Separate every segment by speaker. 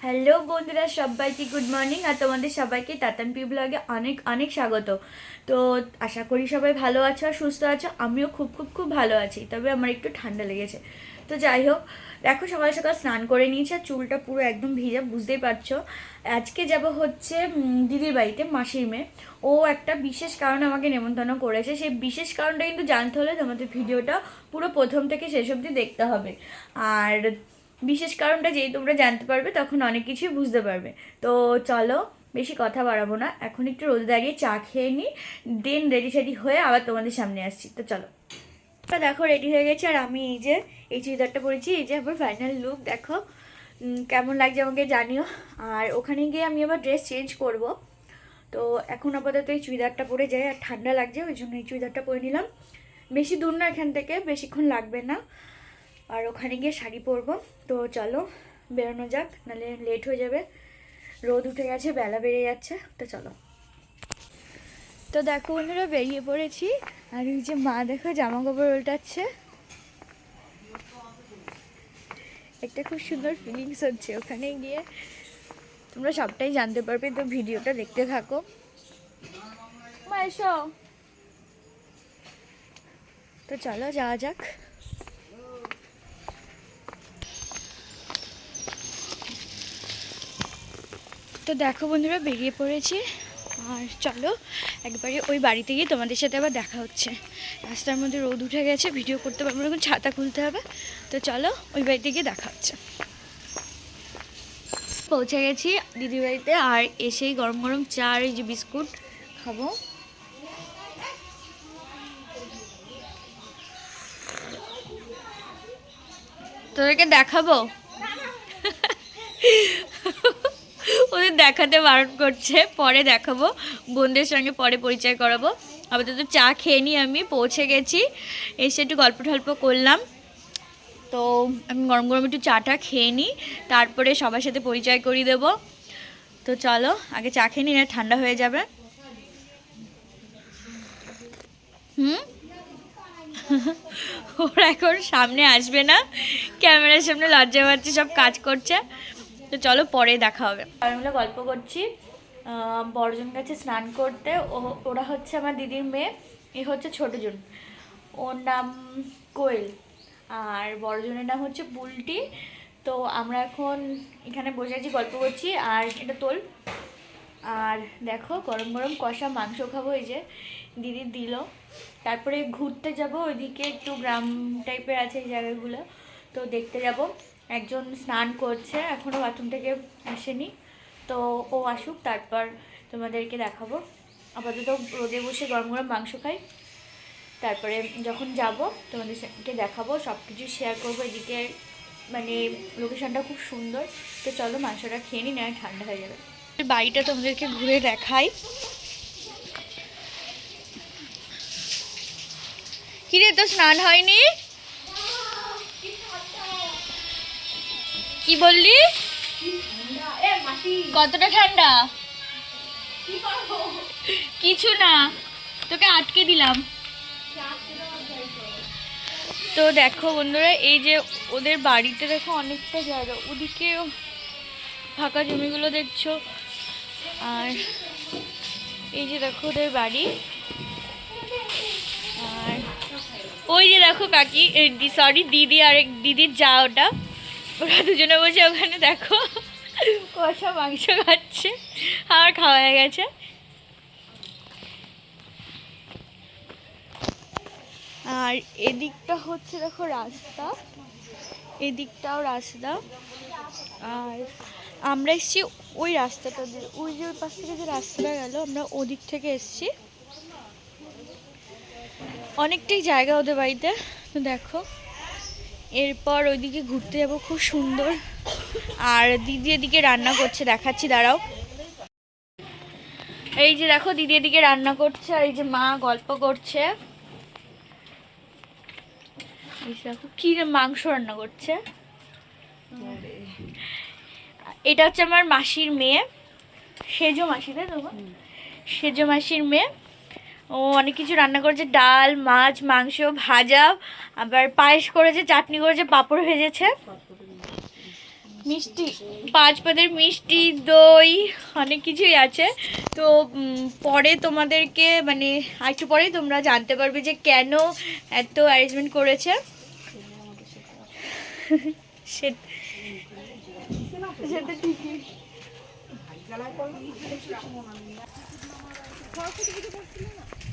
Speaker 1: Hello বন্ধুরা, সবাইকে good morning. আর তোমাদের সবাইকে তাতানপি ব্লগে অনেক অনেক স্বাগত। তো আশা করি সবাই ভালো আছো আর সুস্থ আছো। আমিও খুব খুব খুব ভালো আছি, তবে আমার একটু ঠান্ডা লেগেছে। তো যাই হোক, দেখো সকাল সকাল স্নান করে নিয়েছি আর চুলটা পুরো একদম ভিজা, বুঝতেই পারছো। আজকে যাব হচ্ছে দিদির বাড়িতে, মাসির মেয়ে। ও একটা বিশেষ কারণে আমাকে নেমন্তন্ন করেছে। সেই বিশেষ কারণটা কিন্তু জানতে হলে তোমাদের ভিডিওটা পুরো প্রথম থেকে শেষ অবধি দেখতে হবে। আর বিশেষ কারণটা যেই তোমরা জানতে পারবে তখন অনেক কিছুই বুঝতে পারবে। তো চলো, বেশি কথা বাড়াবো না, এখন একটু রোদে দাঁড়িয়ে চা খেয়ে নিই, দেন রেডি সেডি হয়ে আবার তোমাদের সামনে আসছি। তো চলো, তা দেখো রেডি হয়ে গেছে। আর আমি এই যে এই চুড়িদারটা পরেছি, এই যে আমার ফাইনাল লুক দেখো। কেমন লাগছে আমাকে জানিও। আর ওখানে গিয়ে আমি আবার ড্রেস চেঞ্জ করব। তো এখন আপাতত এই চুড়িদারটা পরে যাই, আর ঠান্ডা লাগছে ওই জন্য এই চুড়িদারটা পরে নিলাম। বেশি দূর না এখান থেকে, বেশিক্ষণ লাগবে না। আর ওখানে গিয়ে শাড়ি পরবো। তো চলো বেরোনো যাক, নাহলে লেট হয়ে যাবে। রোদ উঠে গেছে, বেলা বেড়ে যাচ্ছে। তো চলো। তো দেখো বন্ধুরা, বেরিয়ে পড়েছি। আর এই যে মা দেখো জামা কাপড় উল্টাচ্ছে। একটা খুব সুন্দর ফিলিংস হচ্ছে ওখানে গিয়ে, তোমরা সবটাই জানতে পারবে। তো ভিডিওটা দেখতে থাকো। মা এসো। তো চলো যাওয়া যাক। তো দেখো বন্ধুরা, বেরিয়ে পড়েছি। আর চলো একবারে ওই বাড়িতে গিয়ে তোমাদের সাথে আবার দেখা হচ্ছে। রাস্তার মধ্যে রোদ উঠে গেছে, ভিডিও করতে পারবো না, এখন ছাতা খুলতে হবে। তো চলো ওই বাড়িতে গিয়ে দেখা হচ্ছে। পৌঁছে গেছি দিদির বাড়িতে, আর এসেই গরম গরম চা আর এই যে বিস্কুট খাবো। তোদেরকে দেখাবো, ওদের দেখাতে বারণ করছে, পরে দেখাবো, বোনদের সঙ্গে পরে পরিচয় করাবো। আপাতত চা খেয়ে নিই, আমি পৌঁছে গেছি। এসে একটু গল্প টল্প করলাম। তো আমি গরম গরম একটু চাটা খেয়ে নিই, তারপরে সবার সাথে পরিচয় করিয়ে দেবো। তো চলো আগে চা খেয়ে নিই, না ঠান্ডা হয়ে যাবে। ওরা এখন সামনে আসবে না, ক্যামেরার সামনে লজ্জা পাচ্ছে, সব কাজ করছে। তো চলো পরে দেখা হবে। আমরা গল্প করছি, বড়জন গেছে স্নান করতে। ওরা হচ্ছে আমার দিদির মেয়ে, এ হচ্ছে ছোটজন, ওর নাম কোয়েল, আর বড়জনের নাম হচ্ছে বুলটি। তো আমরা এখন এখানে বসে আছি, গল্প করছি। আর এটা তোল। আর দেখো গরম গরম কষা মাংস খাবো, এই যে দিদি দিল। তারপরে ঘুরতে যাব, ওইদিকে একটু গ্রাম টাইপের আছে এই জায়গাগুলো, তো দেখতে যাব। একজন স্নান করছে, এখনও বাথরুম থেকে আসেনি। তো ও আসুক, তারপর তোমাদেরকে দেখাবো। আপাতত রোদে বসে গরম গরম মাংস খাই, তারপরে যখন যাব তোমাদেরকে দেখাবো, সব কিছু শেয়ার করবো। এদিকে মানে লোকেশনটা খুব সুন্দর। তো চলো মাংসটা খেয়ে নিই, না ঠান্ডা হয়ে যাবে। বাড়িটা তোমাদেরকে ঘুরে দেখাই। কিরে, তো স্নান হয়নি? কি বললি? কতটা ঠান্ডা? কিছু না, তোকে আটকে দিলাম। তো দেখো বন্ধুরা, এই যে ওদের বাড়িতে দেখো অনেকটা জায়গা, ওদিকে ফাঁকা জমিগুলো দেখছো। আর এই যে দেখো ওদের বাড়ি। আর ওই যে দেখো কাকি, সরি দিদি, আর এক দিদির যা, ওটা ওরা দুজনে বসে ওখানে দেখো কষা মাংস খাচ্ছে। আমার খাওয়া হয়ে গেছে। আর এদিকটা হচ্ছে দেখো রাস্তা, এদিকটাও রাস্তা। আর আমরা এসছি ওই রাস্তাটা দিয়ে, ওই যে ওই পাশ থেকে যে রাস্তাটা গেল, আমরা ওদিক থেকে এসছি। অনেকটাই জায়গা ওদের বাড়িতে। তো দেখো এরপর ওইদিকে ঘুরতে যাবো, খুব সুন্দর। আর দিদি এদিকে রান্না করছে, দেখাচ্ছি দাঁড়াও। এই যে দেখো দিদি এদিকে রান্না করছে, আর এই যে মা গল্প করছে। দেখো কি মাংস রান্না করছে। এটা হচ্ছে আমার মাসির মেয়ে, সেজো মাসি, তাই তো? সেজো মাসির মেয়ে। ও অনেক কিছু রান্না করেছে, ডাল, মাছ, মাংস, ভাজা, আবার পায়েস করেছে, চাটনি করেছে, পাঁপড় ভেজেছে। মিষ্টি, 5 পদের মিষ্টি, দই, অনেক কিছুই আছে। তো পরে তোমাদেরকে মানে একটু পরেই তোমরা জানতে পারবে যে কেন এত অ্যারেঞ্জমেন্ট করেছে। সেটা ঠিকই।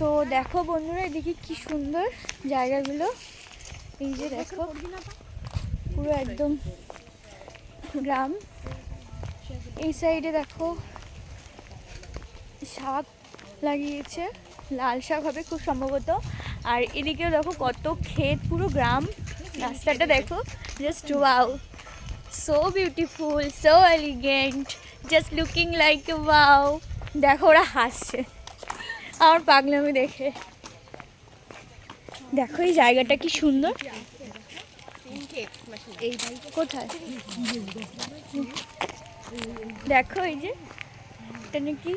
Speaker 1: তো দেখো বন্ধুরা, এদিকে কি সুন্দর জায়গাগুলো। এই যে দেখো, পুরো একদম গ্রাম। এই সাইডে দেখো শাক লাগিয়েছে, লাল শাক হবে খুব সম্ভবত। আর এদিকেও দেখো কত ক্ষেত, পুরো গ্রাম। রাস্তাটা দেখো, just wow, so beautiful, so elegant, just looking like wow. দেখো ওরা হাসছে আমার পাগলামি দেখে। দেখো এই জায়গাটা কি সুন্দর। কোথায় দেখো, এই যে এটা নাকি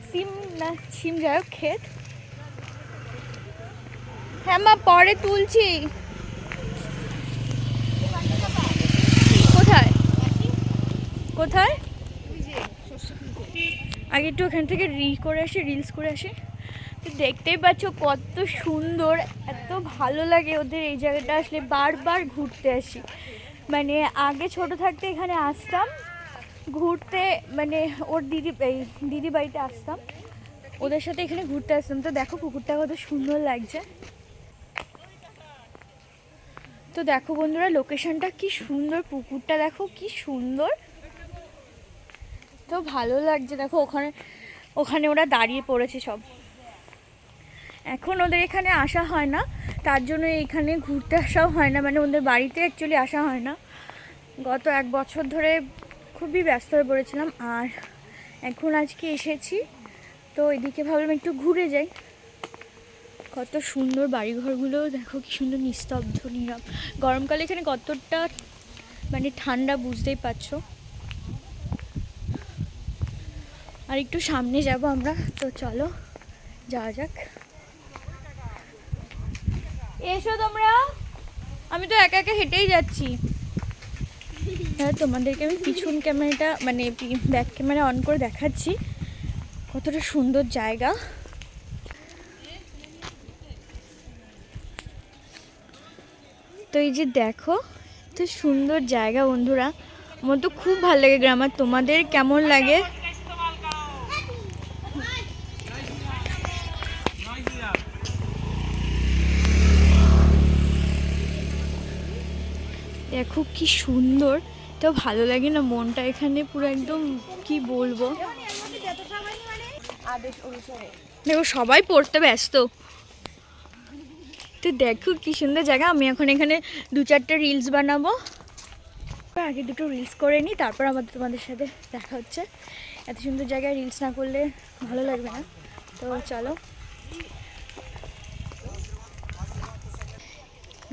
Speaker 1: সিম না সিম, যাই হোক ক্ষেত। হ্যাঁ মা, পরে তুলছি। কোথায় কোথায়? আগে একটু ওখান থেকে রিলস করে আসি। তো দেখতেই পাচ্ছ কত সুন্দর, এত ভালো লাগে ওদের এই জায়গাটা আসলে। বারবার ঘুরতে আসি, মানে আগে ছোট থাকতে এখানে আসতাম ঘুরতে, মানে ওর দিদি বাড়িতে আসতাম, ওদের সাথে এখানে ঘুরতে আসতাম। তো দেখো পুকুরটা কত সুন্দর লাগছে। তো দেখো বন্ধুরা, লোকেশনটা কি সুন্দর, পুকুরটা দেখো কি সুন্দর, তো ভালো লাগছে। দেখো ওখানে ওরা দাঁড়িয়ে পড়েছে সব। এখন ওদের এখানে আসা হয় না, তার জন্য এখানে ঘুরতে আসাও হয় না, মানে ওদের বাড়িতে অ্যাকচুয়ালি আসা হয় না। গত 1 বছর ধরে খুবই ব্যস্ত হয়ে পড়েছিলাম, আর এখন আজকে এসেছি। তো এদিকে ভাবলাম একটু ঘুরে যাই। কত সুন্দর বাড়িঘরগুলো দেখো, কি সুন্দর নিস্তব্ধ নীরব। গরমকালে এখানে কতটা মানে ঠান্ডা বুঝতেই পারছো। আর একটু সামনে যাব আমরা, তো চলো যাওয়া যাক। এসো তোমরা, আমি তো একা একা হেঁটেই যাচ্ছি। হ্যাঁ, তোমাদেরকে আমি পিছন ক্যামেরাটা মানে ব্যাক ক্যামেরা অন করে দেখাচ্ছি কতটা সুন্দর জায়গা। তো এই যে দেখো, তো সুন্দর জায়গা বন্ধুরা, আমার তো খুব ভালো লাগে গ্রাম। আর তোমাদের কেমন লাগে? দেখো কি সুন্দর, তো ভালো লাগে না মনটা এখানে পুরো একদম, কি বলবো। দেখো সবাই পড়তে ব্যস্ত। তো দেখো কি সুন্দর জায়গা। আমি এখন এখানে 2-4টা রিলস বানাবো। আগে 2টো রিলস করে নিই, তারপর তোমাদের সাথে দেখা হচ্ছে। এত সুন্দর জায়গায় রিলস না করলে ভালো লাগবে না। তো চলো,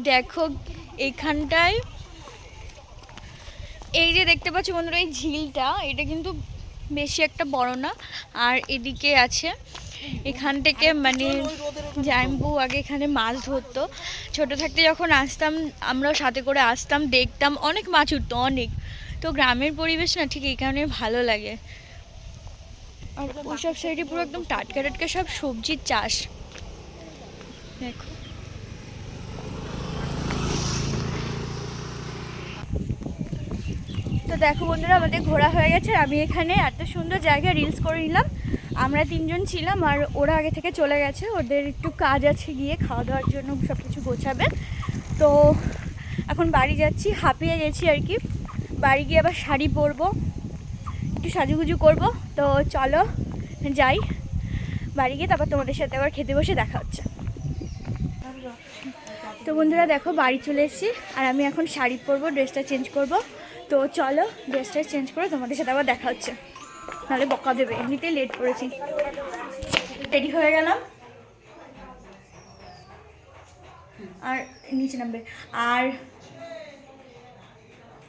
Speaker 1: দেখো এইখানটায় এই যে দেখতে পাচ্ছ বন্ধুরা, এই ঝিলটা, এটা কিন্তু বেশি একটা বড় না। আর এদিকে আছে, এখান থেকে মানে জাম্বু আগে এখানে মাছ ধরতো। ছোট থাকতে যখন আসতাম, আমরাও সাথে করে আসতাম, দেখতাম অনেক মাছ উঠতো, অনেক। তো গ্রামের পরিবেশ না ঠিক এই কারণে ভালো লাগে। আর ওইসব সাইডে পুরো একদম টাটকা টাটকা সব সবজির চাষ। দেখো তো দেখো বন্ধুরা, আমাদের ঘোরা হয়ে গেছে। আমি এখানে এত সুন্দর জায়গায় রিলস করে নিলাম। আমরা 3জন ছিলাম, আর ওরা আগে থেকে চলে গেছে, ওদের একটু কাজ আছে, গিয়ে খাওয়া দাওয়ার জন্য সব কিছু গোছাবে। তো এখন বাড়ি যাচ্ছি, হাঁপিয়ে গেছি আর কি। বাড়ি গিয়ে আবার শাড়ি পরবো, একটু সাজুগুজু করবো। তো চলো যাই, বাড়ি গিয়ে তারপর তোমাদের সাথে আবার খেতে বসে দেখা হচ্ছে। তো বন্ধুরা দেখো, বাড়ি চলে এসেছি, আর আমি এখন শাড়ি পরবো, ড্রেসটা চেঞ্জ করব। তো চলো ড্রেসটা চেঞ্জ করে তোমাদের সাথে আবার দেখা হচ্ছে, নাহলে বকা দেবে, এমনিতেই লেট করেছি। রেডি হয়ে গেলাম, আর নিচে নামবে, আর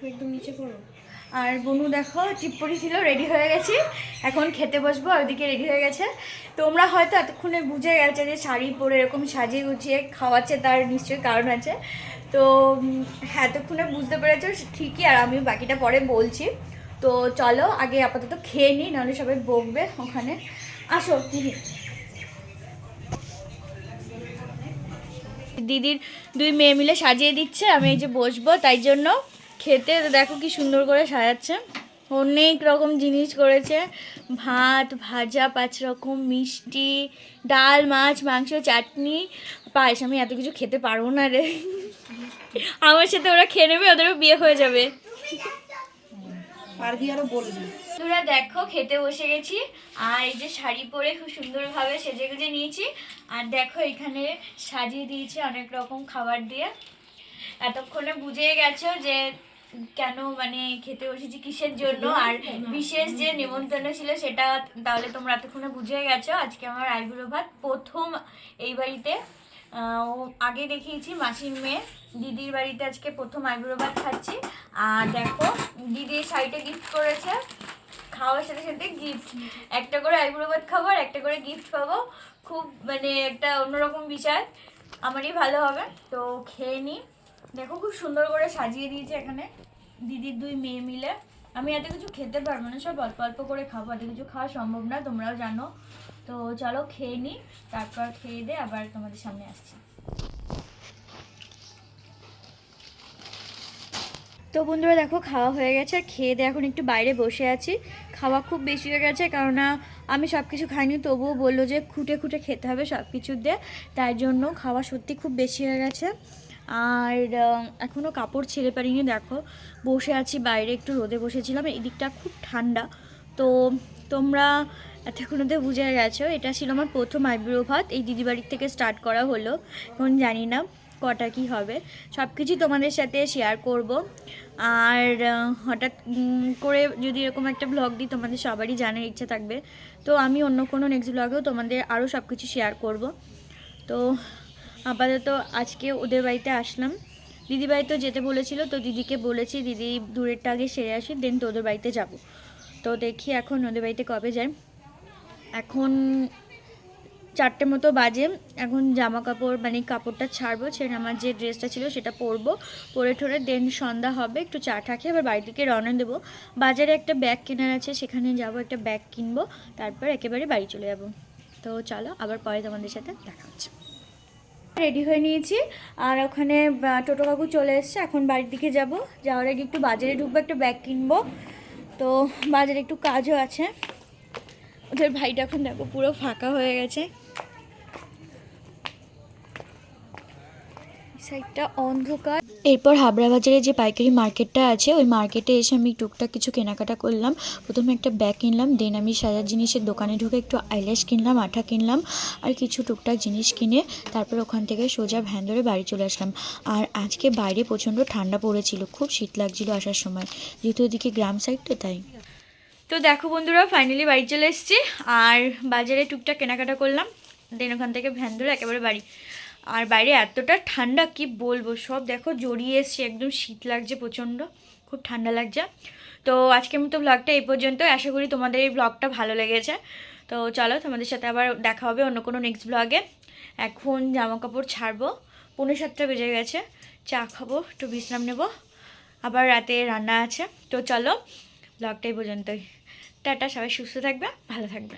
Speaker 1: একদম নিচে পড়ো। আর বনু দেখো টিপ্পরি ছিল, রেডি হয়ে গেছি, এখন খেতে বসবো। ওইদিকে রেডি হয়ে গেছে। তোমরা হয়তো এতক্ষণে বুঝে গেছে যে শাড়ি পরে এরকম সাজিয়ে গুছিয়ে খাওয়াচ্ছে, তার নিশ্চয়ই কারণ আছে। তো তো এতক্ষণে বুঝতে পেরেছো ঠিকই, আর আমি বাকিটা পরে বলছি। তো চলো আগে আপাতত খেয়ে নিই, নাহলে সবাই বকবে ওখানে। আসো দিদি। দিদির দুই মেয়ে মিলে সাজিয়ে দিচ্ছে, আমি এই যে বসবো তাই জন্য। খেতে দেখো কি সুন্দর করে সাজাচ্ছে, অনেক রকম জিনিস করেছে, ভাত ভাজা 5 রকম, মিষ্টি, ডাল, মাছ, মাংস, চাটনি, পায়েস। আমি এত কিছু খেতে পারবো না রে, আমার সাথে ওরা খেয়ে নেবে, ওদেরও বিয়ে হয়ে যাবে। তোরা দেখো খেতে বসে গেছি, আর এই যে শাড়ি পরে খুব সুন্দরভাবে সেজে গুজে নিয়েছি, আর দেখো এখানে সাজিয়ে দিয়েছি অনেক রকম খাবার দিয়ে। এতক্ষণে বুঝে গেছো যে কেন মানে খেতে বসেছি কিসের জন্য, আর বিশেষ যে নিমন্ত্রণ ছিল সেটা তাহলে তোমরা এতক্ষণে বুঝে গেছো। আজকে আমার আইবুড়ো ভাত প্রথম এই বাড়িতে। আগে দেখিয়েছি মাসির মেয়ে দিদির বাড়িতে, আজকে প্রথম আইবুড়ো ভাত খাচ্ছি। আর দেখো দিদি শাড়িটা গিফট করেছে, খাওয়ার সাথে সাথে গিফট, একটা করে আইবুড়ো ভাত খাবো আর একটা করে গিফট পাবো। খুব মানে একটা অন্যরকম বিষয়, আমারই ভালো হবে। তো খেয়ে নিই। দেখো খুব সুন্দর করে সাজিয়ে দিয়েছে এখানে দিদির দুই মেয়ে মিলে। আমি এত কিছু খেতে পারবো না, সব অল্প অল্প করে খাবো, এত কিছু খাওয়া সম্ভব না, তোমরাও জানো। তো চলো খেয়ে নিই, তারপর খেয়ে দিয়ে আবার তোমাদের সামনে আসছি। তো বন্ধুরা দেখো খাওয়া হয়ে গেছে, আর খেয়ে দিয়ে এখন একটু বাইরে বসে আছি। খাওয়া খুব বেশি হয়ে গেছে, কেননা আমি সব কিছু খাইনি, তবুও বললো যে খুঁটে খুঁটে খেতে হবে সব কিছু দিয়ে, তাই জন্য খাওয়া সত্যি খুব বেশি হয়ে গেছে। আর এখনও কাপড় ছেড়ে পারিনি, দেখো বসে আছি বাইরে, একটু রোদে বসেছিলাম, এই দিকটা খুব ঠান্ডা। তো তোমরা এতক্ষণতে বুঝে গেছো এটা ছিল আমার প্রথম আইবুড়ো ভাত, এই দিদি বাড়ির থেকে স্টার্ট করা হলো। এখন জানি না কটা কি হবে, সব কিছুই তোমাদের সাথে শেয়ার করব। আর হঠাৎ করে যদি এরকম একটা ব্লগ দিই তোমাদের সবারই জানার ইচ্ছা থাকবে, তো আমি অন্য কোনো নেক্সট ব্লগেও তোমাদের আরও সব কিছু শেয়ার করব। তো আপাতত আজকে ওদের বাড়িতে আসলাম, দিদি বাড়িতে যেতে বলেছিল, তো দিদিকে বলেছি দিদি দূরেরটা আগে সেরে আসি, দেন তো ওদের বাড়িতে যাব। তো দেখি এখন ওদের বাড়িতে কবে যাই। এখন 4টে মতো বাজে, এখন জামা কাপড় মানে কাপড়টা ছাড়বো, ছেড়ে আমার যে ড্রেসটা ছিল সেটা পরবো, পরে ঠোরে দেন সন্ধ্যা হবে, একটু চা টা খেয়ে আবার বাড়ি থেকে রওনা দেবো। বাজারে একটা ব্যাগ কেনার আছে, সেখানে যাব, একটা ব্যাগ কিনবো, তারপর একেবারে বাড়ি চলে যাব। তো চলো আবার পরে তোমাদের সাথে দেখা হচ্ছে। রেডি হয়ে নিয়েছি, আর ওখানে টোটো কাকু চলে এসছে, এখন বাড়ির দিকে যাব। যাওয়ার আগে একটু বাজারে ঢুকবো, একটা ব্যাগ কিনবো, তো বাজারে একটু কাজও আছে। ওদের ভাইটা এখন দেখো পুরো ফাঁকা হয়ে গেছে, সাইডটা অন্ধকার। এরপর হাবড়া বাজারে যে পাইকারি মার্কেটটা আছে, ওই মার্কেটে এসে আমি টুকটাক কিছু কেনাকাটা করলাম। প্রথমে একটা ব্যাগ কিনলাম, দেন আমি সাজার জিনিসের দোকানে ঢুকে একটু আইল্যাশ কিনলাম, আঠা কিনলাম, আর কিছু টুকটাক জিনিস কিনে তারপর ওখান থেকে সোজা ভ্যান ধরে বাড়ি চলে আসলাম। আর আজকে বাইরে প্রচণ্ড ঠান্ডা পড়েছিল, খুব শীত লাগছিল আসার সময়, যেহেতু ওদিকে গ্রাম সাইড তো তাই। তো দেখো বন্ধুরা ফাইনালি বাড়ি চলে এসেছি, আর বাজারে টুকটাক কেনাকাটা করলাম, দেন ওখান থেকে ভ্যান ধরে একেবারে বাড়ি। আর বাইরে এতটা ঠান্ডা কি বলবো, সব দেখো জড়িয়ে এসছে, একদম শীত লাগছে প্রচণ্ড, খুব ঠান্ডা লাগছে। তো আজকের মতো ব্লগটা এই পর্যন্ত, আশা করি তোমাদের এই ব্লগটা ভালো লেগেছে। তো চলো তোমাদের সাথে আবার দেখা হবে অন্য কোনো নেক্সট ব্লগে। এখন জামা কাপড় ছাড়বো, 6:45 বেজে গেছে, চা খাবো, একটু বিশ্রাম নেব, আবার রাতে রান্না আছে। তো চলো ব্লগটা এই পর্যন্তই, টাটা, সবাই সুস্থ থাকবে, ভালো থাকবে।